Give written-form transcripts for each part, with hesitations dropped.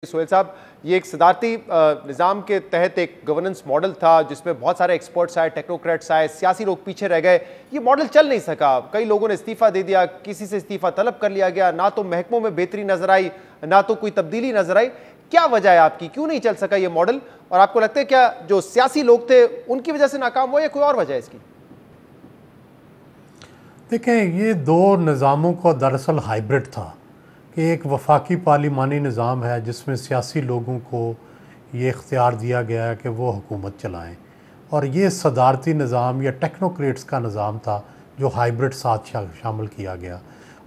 सोहेल साहब, ये एक सदारती निज़ाम के तहत एक गवर्नेंस मॉडल था जिसमें बहुत सारे एक्सपर्ट्स आए, टेक्नोक्रेट्स आए, सियासी लोग पीछे रह गए। ये मॉडल चल नहीं सका, कई लोगों ने इस्तीफा दे दिया, किसी से इस्तीफा तलब कर लिया गया, ना तो महकमों में बेहतरी नजर आई, ना तो कोई तब्दीली नजर आई। क्या वजह है आपकी, क्यों नहीं चल सका ये मॉडल? और आपको लगता है क्या जो सियासी लोग थे उनकी वजह से नाकाम हुआ या कोई और वजह है इसकी? देखें, ये दो निज़ामों का दरअसल हाइब्रिड था कि एक वफाकी पार्लिमानी निज़ाम है जिसमें सियासी लोगों को ये इख्तियार दिया गया है कि वो हुकूमत चलाएं, और ये सदारती निज़ाम या टेक्नोक्रेट्स का निज़ाम था जो हाइब्रिड साथ शामिल किया गया।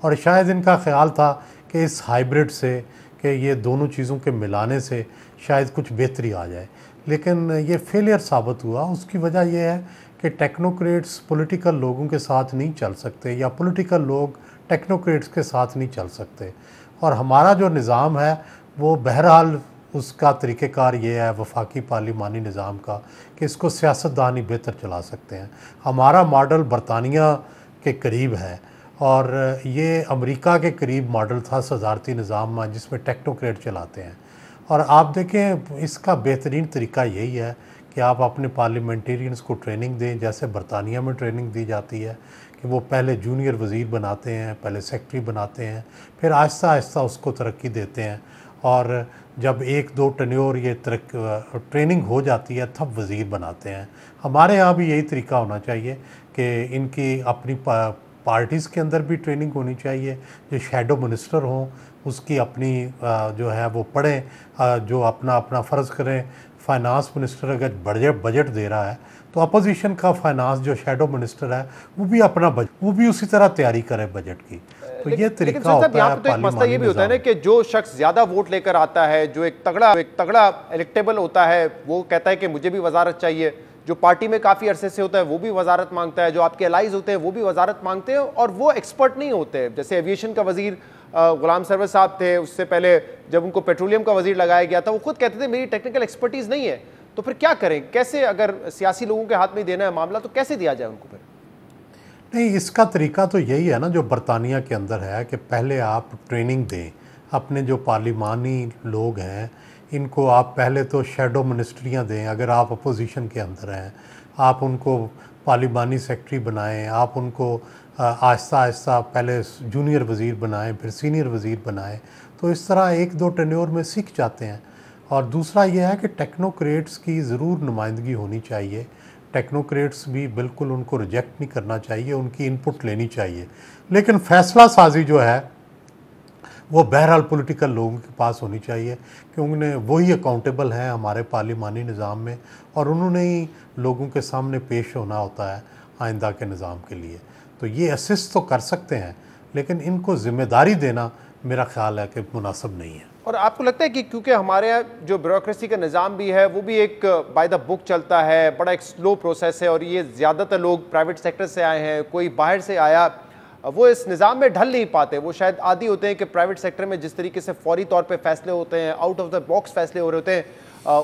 और शायद इनका ख़्याल था कि इस हाइब्रिड से कि ये दोनों चीज़ों के मिलाने से शायद कुछ बेहतरी आ जाए, लेकिन ये फेलियर साबित हुआ। उसकी वजह यह है कि टेक्नोक्रेट्स पॉलिटिकल लोगों के साथ नहीं चल सकते या पॉलिटिकल लोग टेक्नोक्रेट्स के साथ नहीं चल सकते। और हमारा जो निज़ाम है वो बहरहाल उसका तरीक़ेकार ये है वफाकी पार्लिमानी निज़ाम का कि इसको सियासतदान ही बेहतर चला सकते हैं। हमारा मॉडल बरतानिया के करीब है और ये अमेरिका के करीब मॉडल था सदारती निज़ाम में जिसमें टेक्नोक्रेट चलाते हैं। और आप देखें, इसका बेहतरीन तरीका यही है कि आप अपने पार्लियामेंटेरियंस को ट्रेनिंग दें, जैसे बरतानिया में ट्रेनिंग दी जाती है कि वो पहले जूनियर वज़ीर बनाते हैं, पहले सेक्रेटरी बनाते हैं, फिर आहिस्ता आहिस्ता उसको तरक्की देते हैं, और जब एक दो टन्योर ये ट्रेनिंग हो जाती है तब वज़ीर बनाते हैं। हमारे यहाँ भी यही तरीका होना चाहिए कि इनकी अपनी पार्टीज़ के अंदर भी ट्रेनिंग होनी चाहिए, जो शैडो मिनिस्टर हों उसकी अपनी जो है वो पढ़ें, जो अपना अपना फ़र्ज़ करें। फाइनेंस मिनिस्टर अगर बजट दे रहा है तो अपोजिशन का फाइनेंस जो शैडो मिनिस्टर है वो भी अपना वो भी उसी तरह तैयारी करे बजट की। तो ये तरीका होता है। तो एक मसला ये भी होता है ना कि जो शख्स ज्यादा वोट लेकर आता है, जो एक तगड़ा इलेक्टेबल होता है, वो कहता है कि मुझे भी वजारत चाहिए। जो पार्टी में काफी अरसे से होता है वो भी वजारत मांगता है, जो आपके अलाइज होते हैं वो भी वजारत मांगते हैं, और वो एक्सपर्ट नहीं होते। जैसे एविएशन का वजीर गुलाम सरवर साहब थे, उससे पहले जब उनको पेट्रोलियम का वजीर लगाया गया था वो खुद कहते थे मेरी टेक्निकल एक्सपर्टीज नहीं है। तो फिर क्या करें, कैसे, अगर सियासी लोगों के हाथ में देना है मामला तो कैसे दिया जाए उनको? फिर नहीं, इसका तरीका तो यही है ना जो बरतानिया के अंदर है कि पहले आप ट्रेनिंग दें अपने जो पार्लिमानी लोग हैं, इनको आप पहले तो शैडो मिनिस्ट्रियाँ दें। अगर आप अपोजिशन के अंदर हैं आप उनको पार्लिमानी सेक्रेटरी बनाएं, आप उनको आहिस्ता आहिस्ता पहले जूनियर वज़ीर बनाएं, फिर सीनियर वज़ीर बनाएं, तो इस तरह एक दो टन्योर में सीख जाते हैं। और दूसरा यह है कि टेक्नोक्रेट्स की ज़रूर नुमाइंदगी होनी चाहिए। टेक्नोक्रेट्स भी बिल्कुल उनको रिजेक्ट नहीं करना चाहिए, उनकी इनपुट लेनी चाहिए, लेकिन फ़ैसला साजी जो है वो बहरहाल पॉलिटिकल लोगों के पास होनी चाहिए, क्योंकि वही अकाउंटेबल हैं हमारे पार्लिमानी निज़ाम में, और उन्होंने ही लोगों के सामने पेश होना होता है आइंदा के निज़ाम के लिए। तो ये असिस्ट तो कर सकते हैं, लेकिन इनको ज़िम्मेदारी देना मेरा ख़्याल है कि मुनासिब नहीं है। और आपको लगता है कि क्योंकि हमारे यहाँ जो ब्यूरोक्रेसी का निज़ाम भी है वो भी एक बाय द बुक चलता है, बड़ा एक स्लो प्रोसेस है, और ये ज़्यादातर लोग प्राइवेट सेक्टर से आए हैं, कोई बाहर से आया, वो इस निज़ाम में ढल नहीं पाते। वो शायद आदी होते हैं कि प्राइवेट सेक्टर में जिस तरीके से फौरी तौर पे फैसले होते हैं, आउट ऑफ द बॉक्स फैसले हो रहे होते हैं,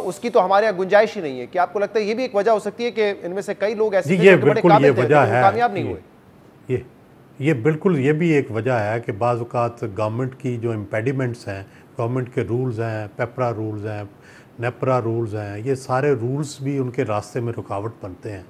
उसकी तो हमारे यहाँ गुंजाइश ही नहीं है। क्या आपको लगता है ये भी एक वजह हो सकती है कि इनमें से कई लोग ऐसे कामयाब नहीं हुए? ये बिल्कुल ये भी एक वजह है कि बाज़ औक़ात गवर्नमेंट की जो इम्पेडिमेंट्स हैं, गवर्नमेंट के रूल्स हैं, पेपरा रूल्स हैं, नेपरा रूल्स हैं, ये सारे रूल्स भी उनके रास्ते में रुकावट बनते हैं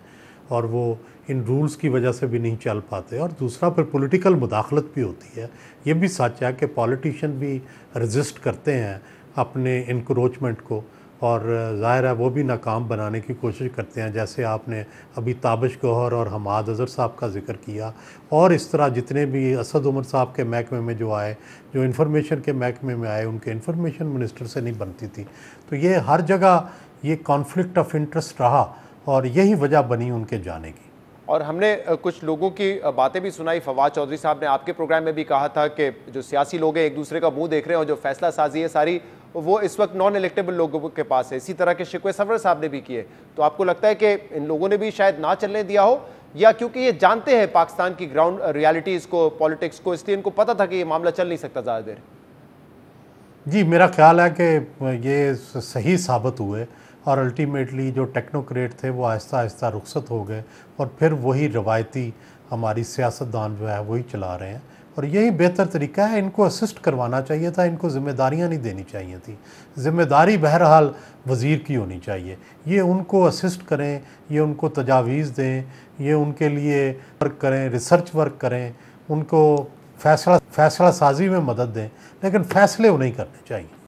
और वो इन रूल्स की वजह से भी नहीं चल पाते। और दूसरा फिर पॉलिटिकल मुदाखलत भी होती है। ये भी सच है कि पॉलिटिशियन भी रेजिस्ट करते हैं अपने इंक्रोचमेंट को, और ज़ाहिर है वो भी नाकाम बनाने की कोशिश करते हैं। जैसे आपने अभी ताबिश गौहर और हमाद अज़हर साहब का जिक्र किया, और इस तरह जितने भी असद उमर साहब के महकमे में जो आए, जो इन्फॉर्मेशन के महकमे में आए, उनके इन्फॉर्मेशन मिनिस्टर से नहीं बनती थी। तो ये हर जगह ये कॉन्फ्लिक्ट ऑफ इंटरेस्ट रहा और यही वजह बनी उनके जाने की। और हमने कुछ लोगों की बातें भी सुनाई। फवाद चौधरी साहब ने आपके प्रोग्राम में भी कहा था कि जो सियासी लोग हैं एक दूसरे का मुंह देख रहे हैं, और जो फैसला साजी है सारी वो इस वक्त नॉन इलेक्टेबल लोगों के पास है। इसी तरह के शिकवे सरवर साहब ने भी किए। तो आपको लगता है कि इन लोगों ने भी शायद ना चलने दिया हो, या क्योंकि ये जानते हैं पाकिस्तान की ग्राउंड रियलिटीज़ को, पॉलिटिक्स को, इसलिए इनको पता था कि ये मामला चल नहीं सकता ज़्यादा देर? जी, मेरा ख्याल है कि ये सही साबित हुए, और अल्टीमेटली जो टेक्नोक्रेट थे वो आहिस्ता आहिस्ता रुखसत हो गए, और फिर वही रवायती हमारी सियासतदान जो है वही चला रहे हैं। और यही बेहतर तरीका है। इनको असिस्ट करवाना चाहिए था, इनको ज़िम्मेदारियाँ नहीं देनी चाहिए थी। ज़िम्मेदारी बहरहाल वज़ीर की होनी चाहिए। ये उनको असिस्ट करें, ये उनको तजावीज़ दें, ये उनके लिए वर्क करें, रिसर्च वर्क करें, उनको फैसला साजी में मदद दें, लेकिन फ़ैसले वो नहीं करने चाहिए।